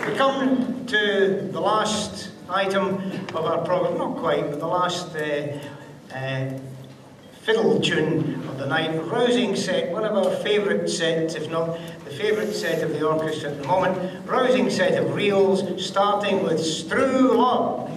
We come to the last item of our programme, not quite, but the last fiddle tune of the night, a rousing set, one of our favourite sets, if not the favourite set of the orchestra at the moment, rousing set of reels, starting with Strew Love.